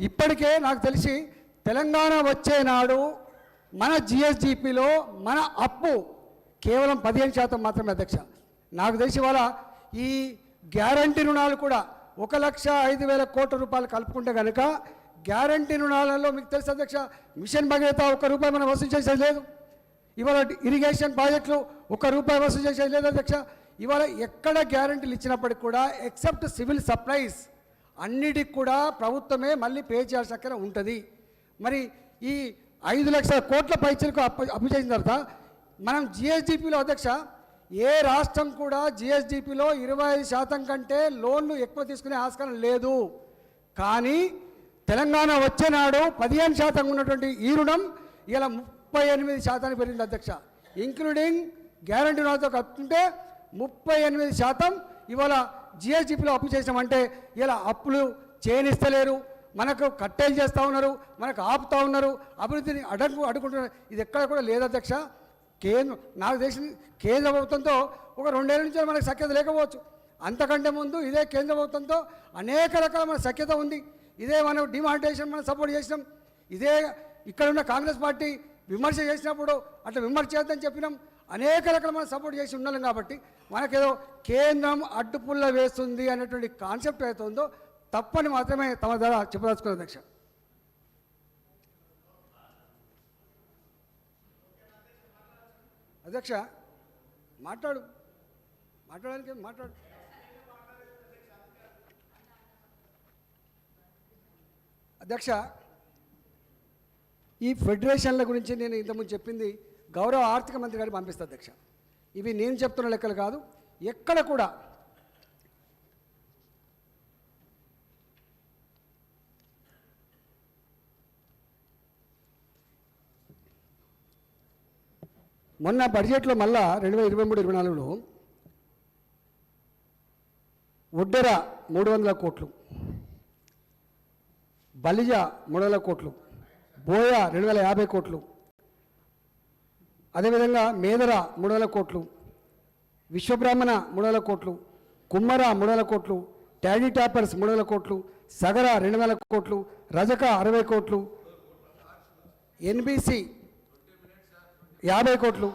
Speaker 1: ఇప్పటికే నాకు తెలిసి తెలంగాణ వచ్చే నాడు మన జిఎస్డిపిలో మన అప్పు కేవలం 15% మాత్రమే అధ్యక్ష. నాకు తెలిసి వాళ్ళ ఈ గ్యారంటీ రుణాలు కూడా 1,05,000 కోట్ల రూపాయలు కలుపుకుంటే కనుక గ్యారంటీ రుణాలలో మీకు తెలుసు అధ్యక్ష, మిషన్ భగీరథ ₹1 మనం వసూలు చేసేది లేదు. ఇవాళ ఇరిగేషన్ ప్రాజెక్టులు ₹1 వసూలు చేసేది లేదు అధ్యక్ష. ఇవాళ ఎక్కడ గ్యారంటీలు ఇచ్చినప్పటికి కూడా ఎక్సెప్ట్ సివిల్ సప్లైస్ అన్నిటికి కూడా ప్రభుత్వమే మళ్ళీ పే చేయాల్సిన ఉంటుంది. మరి ఈ 5 లక్షల కోట్ల పైచలకు అప్పు చేసిన తర్వాత మనం జిఎస్డిపిలో అధ్యక్ష ఏ రాష్ట్రం కూడా జిఎస్డిపిలో 25% కంటే లోన్లు ఎక్కువ తీసుకునే ఆస్కారం లేదు. కానీ తెలంగాణ వచ్చేనాడు 15% ఉన్నటువంటి ఈ రుణం ఇలా 38% పెరిగింది అధ్యక్ష. ఇంక్లూడింగ్ గ్యారంటీ రుణాలతో కలుపుతుంటే 38% ఇవాళ జిఎస్డిపిలో అప్పు చేసామంటే ఇలా అప్పులు చేయనిస్తలేరు, మనకు కట్టేలు చేస్తూ ఉన్నారు, మనకు ఆపుతూ ఉన్నారు, అభివృద్ధిని అడ్డుకుంటున్నారు. ఇది ఎక్కడ కూడా లేదు అధ్యక్ష. నాకు తెలిసిన కేంద్ర ప్రభుత్వంతో ఒక 2 ఏళ్ళ నుంచి మనకు సఖ్యత లేకపోవచ్చు, అంతకంటే ముందు ఇదే కేంద్ర ప్రభుత్వంతో అనేక రకాల మన సఖ్యత ఉంది. ఇదే మనం డిమానిటైజేషన్ మనం సపోర్ట్ చేసినాం, ఇదే ఇక్కడ ఉన్న కాంగ్రెస్ పార్టీ విమర్శ చేసినప్పుడు అట్లా విమర్శ చేద్దని చెప్పినాం, అనేక రకాల మనం సపోర్ట్ చేసి ఉన్నాం. కాబట్టి మనకేదో కేంద్రం అడ్డుపుల్ల వేస్తుంది అనేటువంటి కాన్సెప్ట్ అయితే ఉందో తప్పని మాత్రమే తమ ద్వారా చెప్పదలుచుకున్న అధ్యక్ష. అధ్యక్ష మాట్లాడడానికి మాట్లాడు అధ్యక్ష. ఈ ఫెడరేషన్ల గురించి నేను ఇంతకుముందు చెప్పింది గౌరవ ఆర్థిక మంత్రి గారికి పంపిస్తా అధ్యక్ష. ఇవి నేను చెప్తున్న లెక్కలు కాదు, ఎక్కడ కూడా మొన్న బడ్జెట్లో మళ్ళా 2023-24లో ఒడ్డెర 300 కోట్లు, బలిజ 300 కోట్లు, బోయ 250 కోట్లు, అదేవిధంగా మేదర 300 కోట్లు, విశ్వబ్రాహ్మణ 300 కోట్లు, కుమ్మర 300 కోట్లు, టాడీ టాపర్స్ 300 కోట్లు, సగర 200 కోట్లు, రజక 60 కోట్లు, ఎన్బిసి 50 కోట్లు,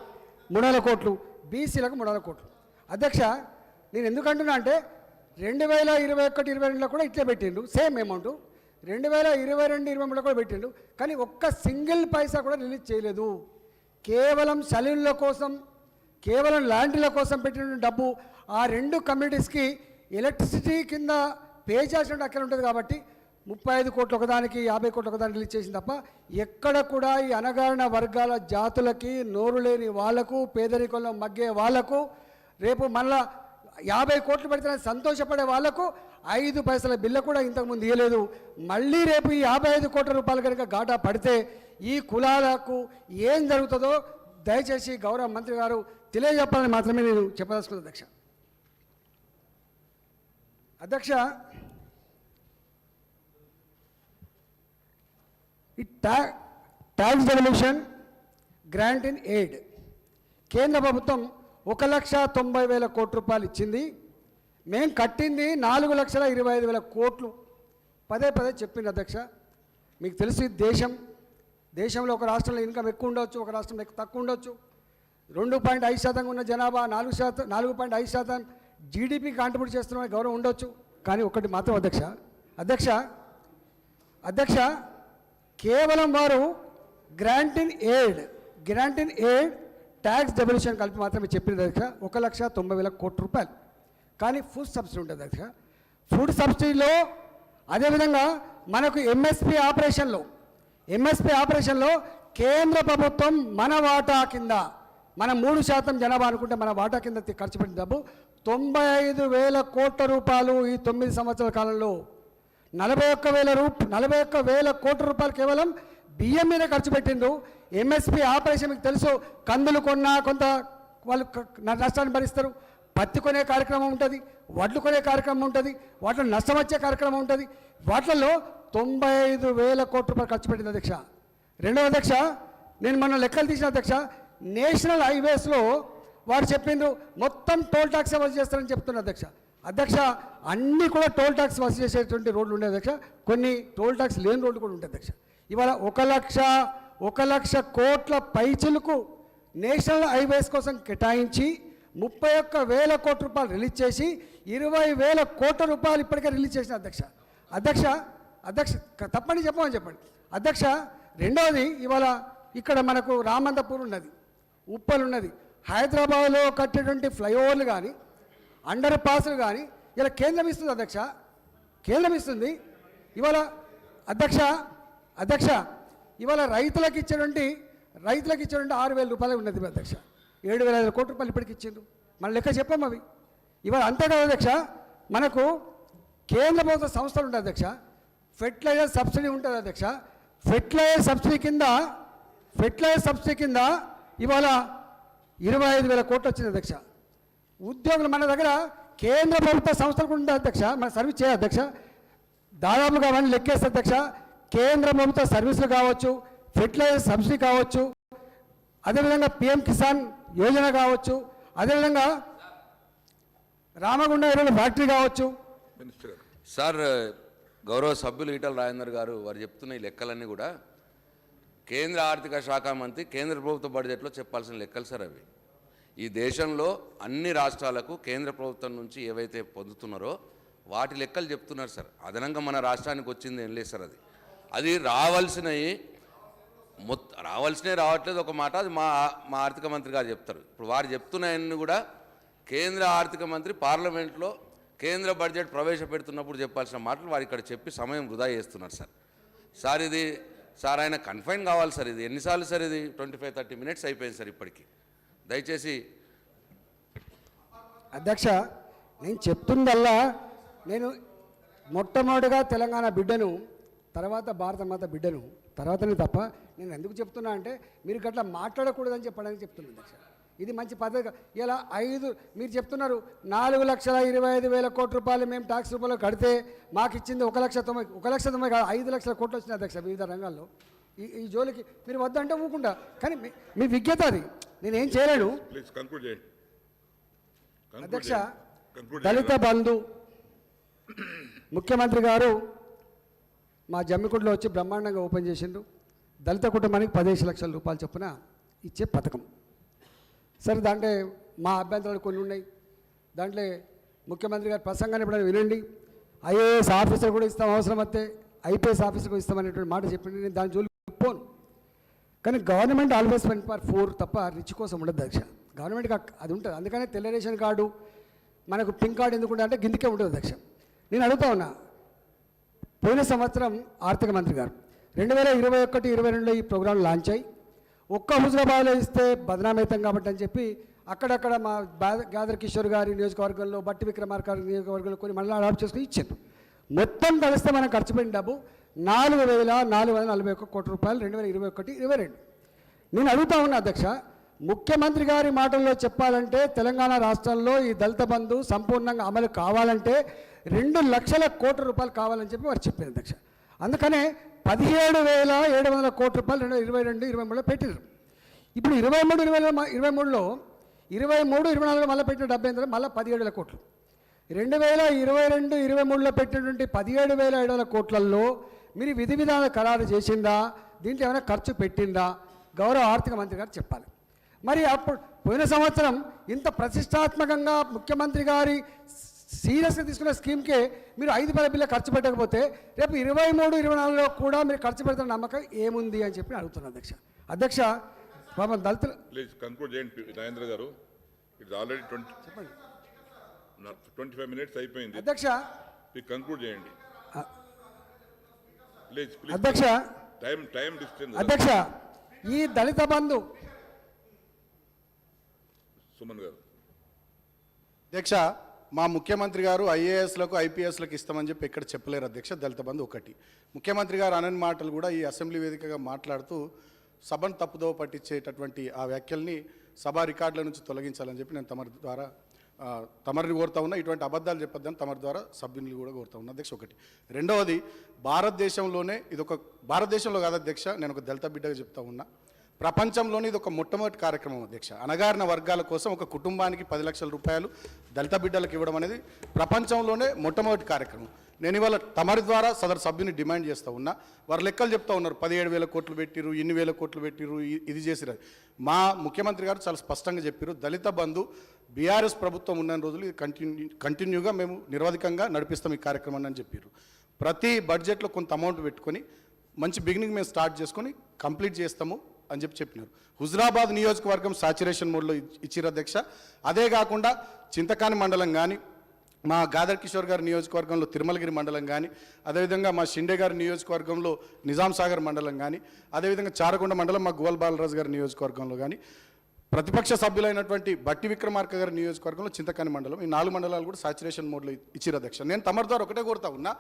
Speaker 1: 300 కోట్లు, బీసీలకు 300 కోట్లు. అధ్యక్ష నేను ఎందుకంటున్నా అంటే 2021-22లో కూడా ఇట్లే పెట్టిండు సేమ్ అమౌంట్, 2022-23లో కూడా పెట్టిండు, కానీ ఒక్క సింగిల్ పైసా కూడా రిలీజ్ చేయలేదు. కేవలం సలూన్ల కోసం, కేవలం ల్యాండ్ల కోసం పెట్టిన డబ్బు ఆ 2 కమ్యూనిటీస్కి ఎలక్ట్రిసిటీ కింద పే చేసినట్టు అక్కడ ఉంటుంది కాబట్టి 35 కోట్లు ఒకదానికి 50 కోట్లు ఒకదానికి రిలీజ్ చేసింది తప్ప ఎక్కడ కూడా ఈ అణగారిన వర్గాల జాతులకి నోరు లేని వాళ్లకు పేదరికంలో మగ్గే వాళ్లకు రేపు మళ్ళా 50 కోట్లు పెడితే సంతోషపడే వాళ్లకు 5 పైసల బిల్లు కూడా ఇంతకుముందు ఇవ్వలేదు. మళ్ళీ రేపు ఈ 55 కోట్ల రూపాయలు కనుక గాటా పడితే ఈ కులాలకు ఏం జరుగుతుందో దయచేసి గౌరవ మంత్రి గారు తెలియజెప్పాలని మాత్రమే నేను చెప్పదలుచుకున్నాను అధ్యక్ష. అధ్యక్ష, ఈ tax devolution grant in aid కేంద్ర ప్రభుత్వం 1,90,000 కోట్ల రూపాయలు ఇచ్చింది. మేము కట్టింది 4,25,000 కోట్లు. పదే చెప్పింది అధ్యక్ష. మీకు తెలిసి దేశంలో ఒక రాష్ట్రంలో ఇన్కమ్ ఎక్కువ ఉండొచ్చు, ఒక రాష్ట్రంలో తక్కువ ఉండొచ్చు. 2.5% ఉన్న జనాభా 4.5% జీడిపి కాంట్రిబ్యూట్ చేస్తున్న గౌరవం ఉండొచ్చు. కానీ ఒకటి మాత్రం అధ్యక్ష కేవలం వారు grant in aid tax devolution కలిపి మాత్రమే చెప్పింది అధ్యక్ష 1,90,000 కోట్ల రూపాయలు. కానీ ఫుడ్ సబ్సిడీ ఉంటుంది అధ్యక్ష. ఫుడ్ సబ్సిడీలో అదేవిధంగా మనకు ఎంఎస్పి ఆపరేషన్లో కేంద్ర ప్రభుత్వం మన వాటా కింద మనం 3% జనాభా అనుకుంటే మన వాటా కింద ఖర్చు పెట్టిన డబ్బు 95,000 కోట్ల రూపాయలు ఈ 9 సంవత్సరాల కాలంలో. 41,000 కోట్ల రూపాయలు కేవలం బియ్యం మీద ఖర్చు పెట్టిండ్రు. ఎంఎస్పి ఆపరేషన్ మీకు తెలుసు, కందులు కొన్నా కొంత వాళ్ళు నష్టాన్ని భరిస్తారు. పత్తి కొనే కార్యక్రమం ఉంటుంది, వడ్లు కొనే కార్యక్రమం ఉంటుంది, వాటిలో నష్టం వచ్చే కార్యక్రమం ఉంటుంది. వాటిల్లో 95,000 కోట్ల రూపాయలు ఖర్చు పెట్టింది అధ్యక్ష. రెండవ అధ్యక్ష, నేను మొన్న లెక్కలు తీసిన అధ్యక్ష, నేషనల్ హైవేస్లో వారు చెప్పిండ్రు మొత్తం టోల్ ట్యాక్స్ వసూలు చేస్తారని చెప్తున్నారు అధ్యక్ష. అన్నీ కూడా టోల్ ట్యాక్స్ వసూలు చేసేటువంటి రోడ్లు ఉన్నాయి అధ్యక్ష. కొన్ని టోల్ ట్యాక్స్ లేని రోడ్లు కూడా ఉంటాయి అధ్యక్ష. ఇవాళ 1,00,000 కోట్ల పైచిలకు నేషనల్ హైవేస్ కోసం కేటాయించి 31,000 కోట్ల రూపాయలు రిలీజ్ చేసి 20,000 కోట్ల రూపాయలు ఇప్పటికే రిలీజ్ చేసిన అధ్యక్ష తప్పని చెప్పండి అధ్యక్ష. రెండవది, ఇవాళ ఇక్కడ మనకు రామంతపూర్ ఉన్నది, ఉప్పల్ ఉన్నది, హైదరాబాద్లో కట్టేటువంటి ఫ్లైఓవర్లు కానీ అండర్ పాస్లు కానీ ఇలా కేంద్రం ఇస్తుంది అధ్యక్ష. ఇవాళ అధ్యక్ష ఇవాళ రైతులకు ఇచ్చేటువంటి 6,000 రూపాయలు ఉన్నది అధ్యక్ష. 7,500 కోట్ల రూపాయలు ఇప్పటికి ఇచ్చిండ్రు. మన లెక్క చెప్పాము అవి. ఇవాళ అంతేకాదు అధ్యక్ష, మనకు కేంద్ర ప్రభుత్వ సంస్థలు ఉంటాయి అధ్యక్ష. ఫెర్టిలైజర్ సబ్సిడీ ఉంటుంది అధ్యక్ష. ఫెర్టిలైజర్ సబ్సిడీ కింద ఇవాళ 25,000 కోట్లు వచ్చింది అధ్యక్ష. ఉద్యోగులు మన దగ్గర కేంద్ర ప్రభుత్వ సంస్థలు కూడా ఉంటాయి అధ్యక్ష. మన సర్వీస్ చేయాలి అధ్యక్ష. దాదాపుగా అవన్నీ లెక్కేస్తే అధ్యక్ష, కేంద్ర ప్రభుత్వ సర్వీసులు కావచ్చు, ఫెర్టిలైజర్ సబ్సిడీ కావచ్చు, అదేవిధంగా పిఎం కిసాన్ యోజన కావచ్చు, అదేవిధంగా రామగుండ ఎరువుల ఫ్యాక్టరీ కావచ్చు.
Speaker 3: సార్, గౌరవ సభ్యులు ఈటల రాజేందర్ గారు వారు చెప్తున్న ఈ లెక్కలన్నీ కూడా కేంద్ర ఆర్థిక శాఖ మంత్రి కేంద్ర ప్రభుత్వ బడ్జెట్లో చెప్పాల్సిన లెక్కలు సార్ అవి. ఈ దేశంలో అన్ని రాష్ట్రాలకు కేంద్ర ప్రభుత్వం నుంచి ఏవైతే పొందుతున్నారో వాటి లెక్కలు చెప్తున్నారు సార్. అదనంగా మన రాష్ట్రానికి వచ్చింది ఏం లేదు సార్. అది రావాల్సినవి రావట్లేదు ఒక మాట. అది మా ఆర్థిక మంత్రి గారు చెప్తారు. ఇప్పుడు వారు చెప్తున్నాయన్నీ కూడా కేంద్ర ఆర్థిక మంత్రి పార్లమెంట్లో కేంద్ర బడ్జెట్ ప్రవేశపెడుతున్నప్పుడు చెప్పాల్సిన మాటలు వారు ఇక్కడ చెప్పి సమయం వృధా చేస్తున్నారు సార్. ఇది సార్ ఆయన కన్ఫైన్ కావాలి సార్. ఇది ఎన్నిసార్లు సార్? ఇది 25-30 మినిట్స్ అయిపోయింది సార్ ఇప్పటికీ. దయచేసి
Speaker 1: అధ్యక్ష, నేను చెప్తుందల్లా నేను మొట్టమొదటిగా తెలంగాణ బిడ్డను, తర్వాత భారత మాత బిడ్డను, తర్వాతనే తప్ప నేను ఎందుకు చెప్తున్నా అంటే మీరు గట్లా మాట్లాడకూడదని చెప్పడానికి చెప్తున్నాను అధ్యక్ష. ఇది మంచి పద్ధతి. ఇలా మీరు చెప్తున్నారు 4,25,000 కోట్ల రూపాయలు మేము ట్యాక్స్ రూపంలో కడితే మాకు ఇచ్చింది 1,90,000 కాదు 5,00,000 కోట్లు వచ్చినాయి అధ్యక్ష వివిధ రంగాల్లో. ఈ జోలికి మీరు వద్దంటే ఊకుంటా, కానీ మీ విజ్ఞత అది, నేనేం చేయలేను అధ్యక్ష. దళిత బంధు ముఖ్యమంత్రి గారు మా జమ్మికుంటలో వచ్చి బ్రహ్మాండంగా ఓపెన్ చేసిండు. దళిత కుటుంబానికి 15 లక్షల రూపాయలు చొప్పున ఇచ్చే పథకం. సరే, దాంట్లో మా అభ్యంతరాలు కొన్ని ఉన్నాయి. దాంట్లో ముఖ్యమంత్రి గారి ప్రసంగాన్ని ఇప్పుడు వినండి. ఐఏఎస్ ఆఫీసర్ కూడా ఇస్తాం, అవసరం వస్తే ఐపీఎస్ ఆఫీసర్ కూడా ఇస్తామనేటువంటి మాట చెప్పింది. నేను దాని జోలికి పోను. కానీ గవర్నమెంట్ ఆల్వేస్ 1/4 తప్ప రిచ్ కోసం ఉండదు అధ్యక్ష. గవర్నమెంట్కి అది ఉంటుంది. అందుకనే తెల్ల రేషన్ కార్డు మనకు పింక్ కార్డు ఎందుకు ఉంటుంది అంటే గిందికే ఉంటుంది అధ్యక్ష. నేను అడుగుతా ఉన్నా, పోయిన సంవత్సరం ఆర్థిక మంత్రి గారు 2021-22లో ఈ ప్రోగ్రాం లాంచ్ అయ్యి ఒక్క హుజరాబాద్లో ఇస్తే బదనామవుతాం కాబట్టి అని చెప్పి అక్కడక్కడ మా గాదర్ కిషోర్ గారి నియోజకవర్గంలో, బట్టి విక్రమార్క గారి నియోజకవర్గంలో కొన్ని మళ్ళీ అడాప్ట్ చేసుకుని ఇచ్చారు. మొత్తం కలిస్తే మనం ఖర్చు పెట్టిన డబ్బు 4,441 కోట్ల రూపాయలు 2021-22. నేను అడుగుతా ఉన్నా అధ్యక్ష, ముఖ్యమంత్రి గారి మాటల్లో చెప్పాలంటే తెలంగాణ రాష్ట్రంలో ఈ దళిత బంధు సంపూర్ణంగా అమలు కావాలంటే 2 లక్షల కోట్ల రూపాయలు కావాలని చెప్పి వారు చెప్పారు అధ్యక్ష. అందుకనే 17,700 కోట్ల రూపాయలు 2022-23లో పెట్టారు. ఇప్పుడు 23-24లో 23-24 మళ్ళీ పెట్టిన డబ్బు ఏంటంటే మళ్ళీ 17,000 కోట్లు. 2022-23లో పెట్టినటువంటి 17,700 కోట్లలో మీరు విధి విధాన ఖరారు చేసిందా, దీంట్లో ఏమైనా ఖర్చు పెట్టిందా, గౌరవ ఆర్థిక మంత్రి గారు చెప్పాలి. మరి అప్పుడు పోయిన సంవత్సరం ఇంత ప్రతిష్టాత్మకంగా ముఖ్యమంత్రి గారి సీరియస్గా తీసుకున్న స్కీమ్కే మీరు 5,000 బిల్ల ఖర్చు పెట్టకపోతే రేపు 23-24లో కూడా మీరు ఖర్చు పెడుతున్న నమ్మకం ఏముంది అని చెప్పి అడుగుతున్నాను అధ్యక్ష. పాపం దళితులు
Speaker 5: ప్లీజ్ కంక్లూడ్ చేయండి రాజేంద్ర గారు. ఇట్స్ ఆల్రెడీ 25 మినిట్స్ అయిపోయింది
Speaker 1: అధ్యక్ష.
Speaker 5: మీరు కంక్లూడ్ చేయండి ప్లీజ్.
Speaker 1: అధ్యక్ష
Speaker 5: టైం డిస్టెన్స్.
Speaker 1: అధ్యక్ష, ఈ దళిత బంధు
Speaker 5: సుమన్ గారు.
Speaker 6: అధ్యక్ష, మా ముఖ్యమంత్రి గారు ఐఏఎస్లకు ఐపీఎస్లకు ఇస్తామని చెప్పి ఎక్కడ చెప్పలేరు అధ్యక్ష. దళిత బంధు ఒకటి. ముఖ్యమంత్రి గారు అనని మాటలు కూడా ఈ అసెంబ్లీ వేదికగా మాట్లాడుతూ సభను తప్పుదోవ పట్టించేటటువంటి ఆ వ్యాఖ్యల్ని సభా రికార్డుల నుంచి తొలగించాలని చెప్పి నేను తమరిని కోరుతా ఉన్నా. ఇటువంటి అబద్ధాలు చెప్పొద్దని తమరి ద్వారా సభ్యులు కూడా కోరుతా ఉన్నా అధ్యక్ష. ఒకటి. రెండవది, భారతదేశంలోనే భారతదేశంలో కాదు అధ్యక్ష, నేను ఒక దళిత బిడ్డగా చెప్తా ఉన్నా, ప్రపంచంలోని ఇది ఒక మొట్టమొదటి కార్యక్రమం అధ్యక్ష. అణగారిన వర్గాల కోసం ఒక కుటుంబానికి 10 లక్షల రూపాయలు దళిత బిడ్డలకు ఇవ్వడం అనేది ప్రపంచంలోనే మొట్టమొదటి కార్యక్రమం. నేను ఇవాళ తమరి ద్వారా సదరు సభ్యుని డిమాండ్ చేస్తూ ఉన్నా. వారు లెక్కలు చెప్తా ఉన్నారు, 17,000 కోట్లు పెట్టిరు, ఇన్ని వేల కోట్లు పెట్టిరు, ఇది చేసిరు. మా ముఖ్యమంత్రి గారు చాలా స్పష్టంగా చెప్పారు, దళిత బంధు బీఆర్ఎస్ ప్రభుత్వం ఉన్న రోజులు ఇది కంటిన్యూగా మేము నిరవధికంగా నడిపిస్తాం ఈ కార్యక్రమాన్ని అని చెప్పారు. ప్రతి బడ్జెట్లో కొంత అమౌంట్ పెట్టుకొని మంచి బిగినింగ్ మేము స్టార్ట్ చేసుకొని కంప్లీట్ చేస్తాము అని చెప్పినారు. హుజరాబాద్ నియోజకవర్గం సాచురేషన్ మోడ్లో ఇచ్చిరు అధ్యక్ష. అదే కాకుండా చింతకాని మండలం కానీ, మా గాదర్ కిషోర్ గారి నియోజకవర్గంలో తిరుమలగిరి మండలం కానీ, అదేవిధంగా మా షిండే గారి నియోజకవర్గంలో నిజాం సాగర్ మండలం కానీ, అదేవిధంగా చారకొండ మండలం మా గోల్ బాలరాజు గారి నియోజకవర్గంలో కానీ, ప్రతిపక్ష సభ్యులైనటువంటి బట్టి విక్రమార్క గారి నియోజకవర్గంలో చింతకాని మండలం, ఈ 4 మండలాలు కూడా సాచురేషన్ మోడ్లో ఇచ్చిరు అధ్యక్ష. నేను తమరి ద్వారా ఒకటే కోరుతా ఉన్నా,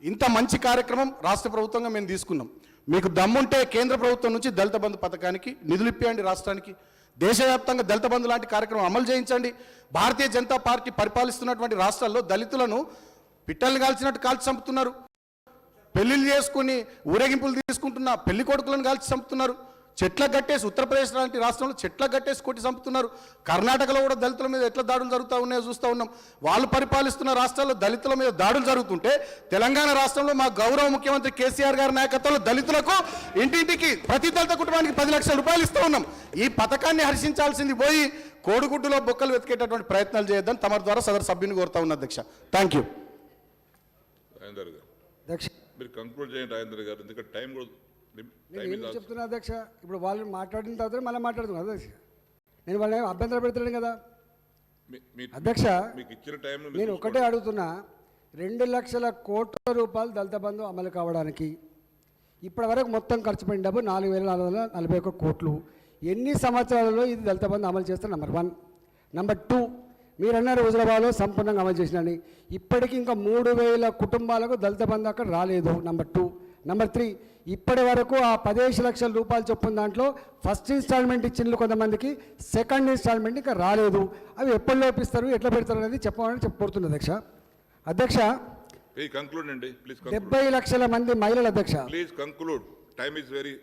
Speaker 6: ఇంత మంచి కార్యక్రమం రాష్ట్ర ప్రభుత్వంగా మేము తీసుకున్నాం. మీకు దమ్ముంటే కేంద్ర ప్రభుత్వం నుంచి దళిత బంధు పథకానికి నిధులు ఇప్పియండి రాష్ట్రానికి. దేశవ్యాప్తంగా దళిత బంధు లాంటి కార్యక్రమం అమలు చేయించండి. భారతీయ జనతా పార్టీ పరిపాలిస్తున్నటువంటి రాష్ట్రాల్లో దళితులను పిట్టల్ని కాల్చినట్టు కాల్చి చంపుతున్నారు. పెళ్లిళ్ళు చేసుకుని ఊరేగింపులు తీసుకుంటున్న పెళ్లి కొడుకులను కాల్చి చంపుతున్నారు. చెట్ల గట్టేసి ఉత్తరప్రదేశ్ లాంటి రాష్ట్రంలో చెట్ల గట్టేసి కొట్టి చంపుతున్నారు. కర్ణాటకలో కూడా దళితుల మీద ఎట్లా దాడులు జరుగుతూ ఉన్నాయో చూస్తూ ఉన్నాం. వాళ్ళు పరిపాలిస్తున్న రాష్ట్రాల్లో దళితుల మీద దాడులు జరుగుతుంటే తెలంగాణ రాష్ట్రంలో మా గౌరవ ముఖ్యమంత్రి కేసీఆర్ గారి నాయకత్వంలో దళితులకు ఇంటింటికి ప్రతి దళిత కుటుంబానికి 10 లక్షల రూపాయలు ఇస్తూ ఉన్నాం. ఈ పథకాన్ని హర్షించాల్సింది పోయి కోడిగుడ్డులో బొక్కలు వెతికేటటువంటి ప్రయత్నాలు చేయొద్దని తమ ద్వారా సదరు సభ్యుని కోరుతా ఉన్నా అధ్యక్ష. Thank you.
Speaker 5: రాజేందర్ గారు
Speaker 1: అధ్యక్ష,
Speaker 5: మీరు కంక్లూడ్ చేయండి రాజేందర్ గారు, ఎందుకంటే టైం కూడా
Speaker 1: నేను ఏం చెప్తున్నా అధ్యక్ష, ఇప్పుడు వాళ్ళు మాట్లాడిన తర్వాత మళ్ళీ మాట్లాడుతున్నాను అధ్యక్ష. నేను వాళ్ళని అభ్యంతరం పెడుతున్నాను కదా అధ్యక్ష.
Speaker 5: మీకు ఇచ్చిన టైం
Speaker 1: నేను ఒకటే అడుగుతున్నా, 2 లక్షల కోట్ల రూపాయలు దళిత బంధు అమలు కావడానికి ఇప్పటి వరకు మొత్తం ఖర్చు పెట్టిన డబ్బు 4,441 కోట్లు. ఎన్ని సంవత్సరాలలో ఇది దళిత బంధు అమలు చేస్తే నెంబర్ 1. నెంబర్ 2, మీరు అన్నారు హుజరాబాద్లో సంపూర్ణంగా అమలు చేసినని. ఇప్పటికీ ఇంకా 3,000 కుటుంబాలకు దళిత బంధు అక్కడ రాలేదు. నెంబర్ 2. నెంబర్ 3, ఇప్పటి వరకు ఆ 15 లక్షల రూపాయలు చొప్పున దాంట్లో ఫస్ట్ ఇన్స్టాల్మెంట్ ఇచ్చిండ్రు కొంతమందికి, సెకండ్ ఇన్స్టాల్మెంట్ ఇంకా రాలేదు. అవి ఎప్పుడు లోపిస్తారు, ఎట్లా పెడతారు అనేది చెప్పమని చెప్పబడుతుంది అధ్యక్ష. అధ్యక్ష, 70 లక్షల మంది మహిళలు అధ్యక్ష.
Speaker 5: Please conclude, time is very.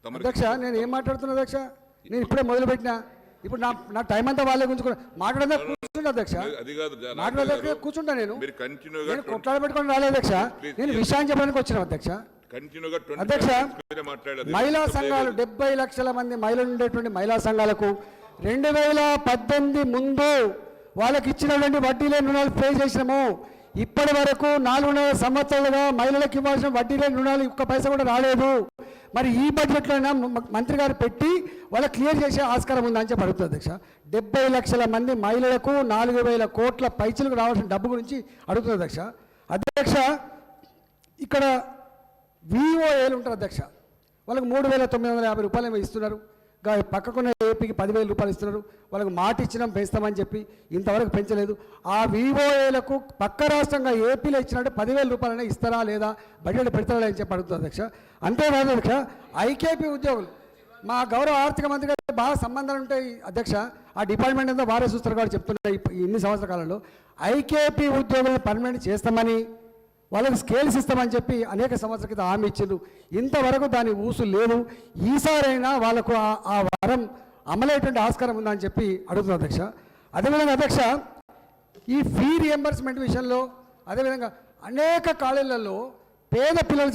Speaker 1: అధ్యక్ష, నేను ఏం మాట్లాడుతున్నా అధ్యక్ష, నేను ఇప్పుడే మొదలుపెట్టినా. ఇప్పుడు నా టైం అంతా వాళ్ళే గురించి మాట్లాడదా కూర్చుంటా అధ్యక్ష, మాట్లాడదా కూర్చుంటా. నేను కొట్లాడ పెట్టుకొని రాలేదు అధ్యక్ష, నేను విషయాన్ని చెప్పడానికి వచ్చిన అధ్యక్ష. అధ్యక్ష, మహిళా సంఘాలు 70 లక్షల మంది మహిళలు ఉండేటువంటి మహిళా సంఘాలకు 2018 ముందు వాళ్ళకి ఇచ్చినటువంటి వడ్డీ లేని రుణాలు పే చేసినాము. ఇప్పటి వరకు 4.5 సంవత్సరాలుగా మహిళలకు ఇవ్వాల్సిన వడ్డీ లేని రుణాలు ఒక్క పైసా కూడా రాలేదు. మరి ఈ బడ్జెట్లోనే మంత్రి గారు పెట్టి వాళ్ళ క్లియర్ చేసే ఆస్కారం ఉందని చెప్పి అడుగుతుంది అధ్యక్ష. 70 లక్షల మంది మహిళలకు 4,000 కోట్ల పైచలకు రావాల్సిన డబ్బు గురించి అడుగుతుంది అధ్యక్ష. అధ్యక్ష, ఇక్కడ విఓఏలు ఉంటారు అధ్యక్ష, వాళ్ళకి 3,950 రూపాయలు ఏమో ఇస్తున్నారు. పక్కకున్న ఏపీకి 10,000 రూపాయలు ఇస్తున్నారు. వాళ్ళకి మాట ఇచ్చినాం పెంచుతామని చెప్పి ఇంతవరకు పెంచలేదు. ఆ విఓఏలకు పక్క రాష్ట్రంగా ఏపీలో ఇచ్చినట్టు 10,000 రూపాయలైనా ఇస్తారా లేదా, బడ్జెట్ పెడతారా అని చెప్పి అడుగుతుంది అధ్యక్ష. అంతేకాదు అధ్యక్ష, ఐకేపీ ఉద్యోగులు మా గౌరవ ఆర్థిక మంత్రి గారు బాగా సంబంధాలు ఉంటాయి అధ్యక్ష. ఆ డిపార్ట్మెంట్ అంతా వారే చూస్తారు కాబట్టి చెప్తున్నారు. ఇన్ని సంవత్సరాల కాలంలో ఐకేపీ ఉద్యోగులను పర్మనెంట్ చేస్తామని, వాళ్ళకి స్కేల్స్ ఇస్తామని చెప్పి అనేక సంవత్సరాల క్రితం హామీ ఇచ్చిండ్రు. ఇంతవరకు దాని ఊసు లేదు. ఈసారైనా వాళ్ళకు ఆ వరం అమలయ్యేటువంటి ఆస్కారం ఉందని చెప్పి అడుగుతుంది అధ్యక్ష. అదేవిధంగా అధ్యక్ష, ఈ ఫీ రియంబర్స్మెంట్ విషయంలో అదేవిధంగా అనేక కాలేజీలలో పేద పిల్లలు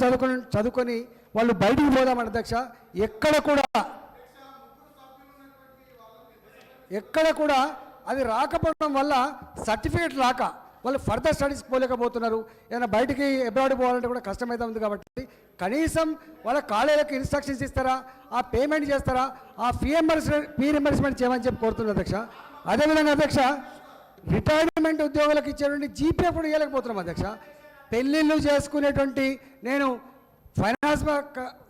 Speaker 1: చదువుకొని వాళ్ళు బయటికి పోదామని అధ్యక్ష, ఎక్కడ కూడా అది రాకపోవడం వల్ల సర్టిఫికేట్ రాక వాళ్ళు ఫర్దర్ స్టడీస్కి పోలేకపోతున్నారు. ఏదైనా బయటికి అబ్రాడ్ పోవాలంటే కూడా కష్టమైతే ఉంది. కాబట్టి కనీసం వాళ్ళ కాలేజీలకు ఇన్స్ట్రక్షన్స్ ఇస్తారా, ఆ పేమెంట్ చేస్తారా, ఆ ఫీ రియంబర్స్మెంట్ చేయమని చెప్పి కోరుతున్నారు అధ్యక్ష. అదేవిధంగా అధ్యక్ష, రిటైర్మెంట్ ఉద్యోగులకు ఇచ్చేటువంటి జీపీఎఫ్ కూడా ఇవ్వలేకపోతున్నాం అధ్యక్ష. పెళ్ళిళ్ళు చేసుకునేటువంటి నేను ఫైనాన్స్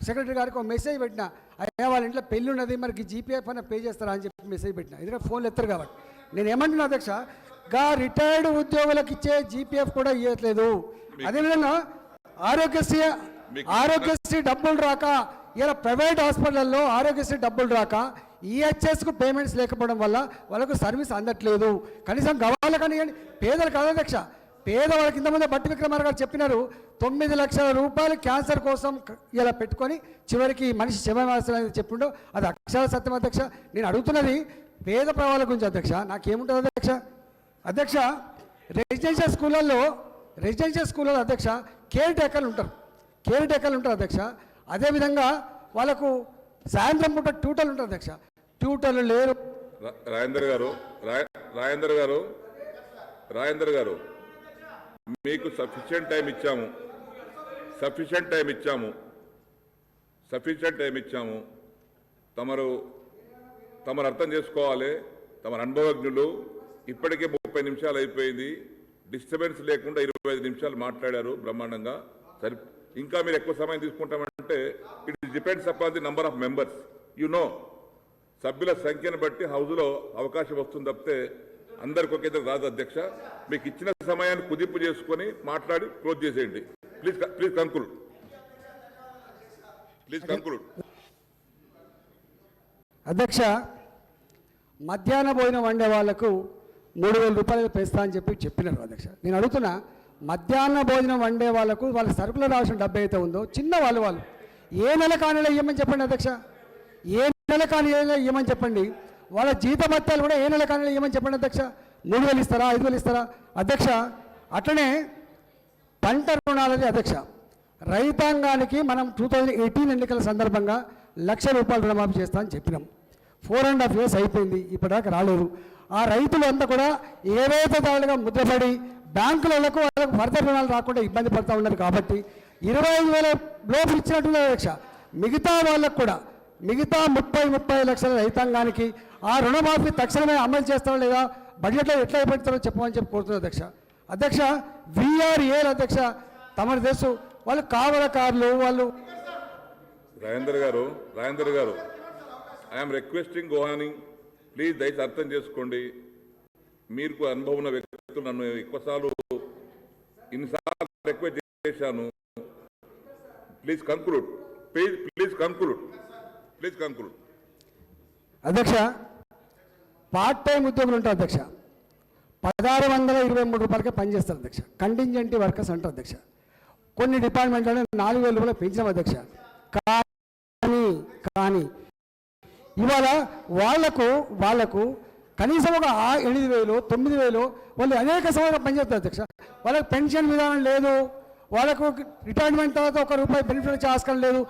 Speaker 1: సెక్రటరీ గారికి ఒక మెసేజ్ పెట్టిన, అయ్యా వాళ్ళ ఇంట్లో పెళ్ళి ఉన్నది, మనకి జీపీఎఫ్ అయినా పే చేస్తారా అని చెప్పి మెసేజ్ పెట్టిన. ఎందుకంటే ఫోన్లు ఎత్తారు కాబట్టి. నేను ఏమంటున్నా అధ్యక్ష, రిటైర్డ్ ఉద్యోగులకు ఇచ్చే జీపీఎఫ్ కూడా ఇవ్వట్లేదు. అదేవిధంగా ఆరోగ్యశ్రీ డబ్బులు రాక, ఇలా ప్రైవేట్ హాస్పిటల్లో ఆరోగ్యశ్రీ డబ్బులు రాక ఈహెచ్ఎస్కు పేమెంట్స్ లేకపోవడం వల్ల వాళ్ళకు సర్వీస్ అందట్లేదు. కనీసం గవాళ్ళ కానీ పేదలు కాదు అధ్యక్ష, పేదవాళ్ళకి ఇంతమంది బట్టి విక్రమార్ గారు చెప్పినారు 9 లక్షల రూపాయలు క్యాన్సర్ కోసం ఇలా పెట్టుకొని చివరికి మనిషి శవమాసని చెప్పిండో అది అక్షర సత్యం అధ్యక్ష. నేను అడుగుతున్నది పేద ప్రవాళ్ళ గురించి అధ్యక్ష. నాకేముంటుంది అధ్యక్ష, రెసిడెన్షియల్ స్కూళ్ళల్లో అధ్యక్ష కేర్ టేకర్లు ఉంటారు అధ్యక్ష. అదేవిధంగా వాళ్ళకు సాయంత్రం పూట ట్యూటర్లు ఉంటారు అధ్యక్ష. ట్యూటర్లు లేరు.
Speaker 5: రాజేందర్ గారు మీకు సఫిషియెంట్ టైం ఇచ్చాము. తమరు అర్థం చేసుకోవాలి. తమ అనుభవజ్ఞులు. ఇప్పటికే 30 నిమిషాలు అయిపోయింది. డిస్టర్బెన్స్ లేకుండా 25 నిమిషాలు మాట్లాడారు బ్రహ్మాండంగా. సరే, ఇంకా మీరు ఎక్కువ సమయం తీసుకుంటామంటే it depends upon the number of members. సభ్యుల సంఖ్యను బట్టి హౌస్లో అవకాశం వస్తుంది తప్పితే అందరికి ఒకే రాదు అధ్యక్ష. మీకు ఇచ్చిన సమయాన్ని కుదింపు చేసుకొని మాట్లాడి క్లోజ్ చేసేయండి. Please conclude.
Speaker 1: అధ్యక్ష, మధ్యాహ్న భోజనం వండే వాళ్లకు 3,000 రూపాయలు పెంచుతా అని చెప్పినారు అధ్యక్ష. నేను అడుగుతున్నా, మధ్యాహ్న భోజనం వండే వాళ్ళకు వాళ్ళ సరుకులు రావాల్సిన డబ్బు అయితే ఉందో చిన్న వాళ్ళు ఏ నెల కానీలో ఇవ్వమని చెప్పండి అధ్యక్ష. ఏ నెల కానీలో ఇవ్వమని చెప్పండి. వాళ్ళ జీతభత్యాలు కూడా ఏ నెల కానీలో ఇవ్వమని చెప్పండి అధ్యక్ష. 3,000 ఇస్తారా, 5,000 ఇస్తారా అధ్యక్ష. అట్లనే పంట రుణాలది అధ్యక్ష. రైతాంగానికి మనం 2018 ఎన్నికల సందర్భంగా 1,00,000 రూపాయలు రుణమాఫీ చేస్తా అని చెప్పినాం. 4.5 years అయిపోయింది, ఇప్పటిదాకా రాలేదు. ఆ రైతులు అంతా కూడా ఏవైతే దాడులుగా ముద్రపడి బ్యాంకులకు వాళ్ళకు ఫర్దర్ రుణాలు రాకుండా ఇబ్బంది పడుతూ ఉన్నారు. కాబట్టి 25,000 లోపు ఇచ్చినట్టుంది అధ్యక్ష. మిగతా వాళ్ళకు కూడా మిగతా 30 లక్షల రైతాంగానికి ఆ రుణమాఫీ తక్షణమే అమలు చేస్తారో లేదా, బడ్జెట్లో ఎట్లా పెడతారో చెప్పమని చెప్పి కోరుతున్నారు అధ్యక్ష. VRAలు అధ్యక్ష, తమరు తెలుసు వాళ్ళు కావలకారులు వాళ్ళు.
Speaker 5: రాజేందర్ గారు ఐఎమ్ రిక్వెస్టింగ్ గోహాని, ప్లీజ్ దయచేసి అర్థం చేసుకోండి. మీకు అనుభవం ఉన్న వ్యక్తులు నన్ను ఎక్కువసార్లు ఇన్నిసార్లు రిక్వెస్ట్ చేశాను. Please conclude.
Speaker 1: అధ్యక్ష, పార్ట్ టైం ఉద్యోగులు ఉంటారు అధ్యక్ష. 1,623 రూపాయలకే పనిచేస్తారు అధ్యక్ష. కంటింజెంట్ వర్కర్స్ అంటారు అధ్యక్ష. కొన్ని డిపార్ట్మెంట్లోనే 4,000 రూపాయలు పెంచినాం అధ్యక్ష. కానీ ఇవాళ వాళ్లకు కనీసం ఒక 8,000 9,000 వాళ్ళు అనేక సంవత్సరాలు పనిచేస్తారు అధ్యక్ష. వాళ్ళకి పెన్షన్ విధానం లేదు. వాళ్ళకు రిటైర్మెంట్ తర్వాత ₹1 బెనిఫిట్ వచ్చే ఆస్కారం లేదు.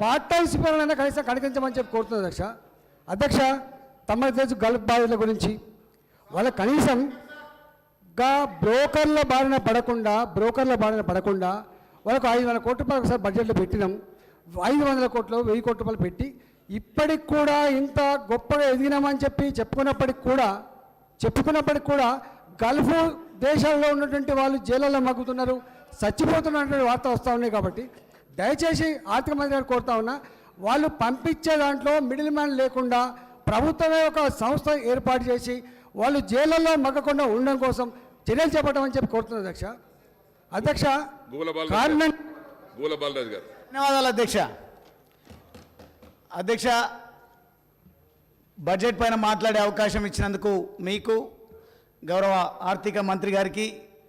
Speaker 1: పార్ట్ టైం సిబ్బంది కనీసం కనిపించమని చెప్పి కోరుతుంది అధ్యక్ష. తమ తెలుసు గల్ఫ్ బాధితుల గురించి వాళ్ళ కనీసం బ్రోకర్ల బారిన పడకుండా వాళ్ళకు 500 కోట్ల రూపాయలు ఒకసారి బడ్జెట్లో పెట్టినాం. 500 కోట్లు 1000 కోట్ల రూపాయలు పెట్టి ఇప్పటికి కూడా ఇంత గొప్పగా ఎదిగినామని చెప్పి చెప్పుకున్నప్పటికి కూడా గల్ఫ్ దేశాల్లో ఉన్నటువంటి వాళ్ళు జైళ్ళలో మగ్గుతున్నారు, చచ్చిపోతున్నటువంటి వార్త వస్తూ ఉన్నాయి. కాబట్టి దయచేసి ఆర్థిక మంత్రి గారు కోరుతా ఉన్నా, వాళ్ళు పంపించే దాంట్లో మిడిల్ మ్యాన్ లేకుండా ప్రభుత్వమే ఒక సంస్థ ఏర్పాటు చేసి వాళ్ళు జైళ్ళల్లో మగ్గకుండా ఉండడం కోసం చర్యలు చేపట్టమని చెప్పి కోరుతున్నారు అధ్యక్ష. గవర్నమెంట్
Speaker 5: గూలబాలరాజు గారు.
Speaker 7: ధన్యవాదాలు అధ్యక్ష. బడ్జెట్ పైన మాట్లాడే అవకాశం ఇచ్చినందుకు మీకు, గౌరవ ఆర్థిక మంత్రి గారికి,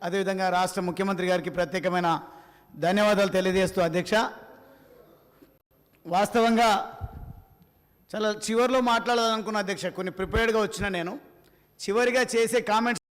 Speaker 7: అదేవిధంగా రాష్ట్ర ముఖ్యమంత్రి గారికి ప్రత్యేకమైన ధన్యవాదాలు తెలియజేస్తూ అధ్యక్ష, వాస్తవంగా చాలా చివరిలో మాట్లాడాలనుకున్న అధ్యక్ష, కొన్ని ప్రిపేర్డ్గా వచ్చిన నేను చివరిగా చేసే కామెంట్స్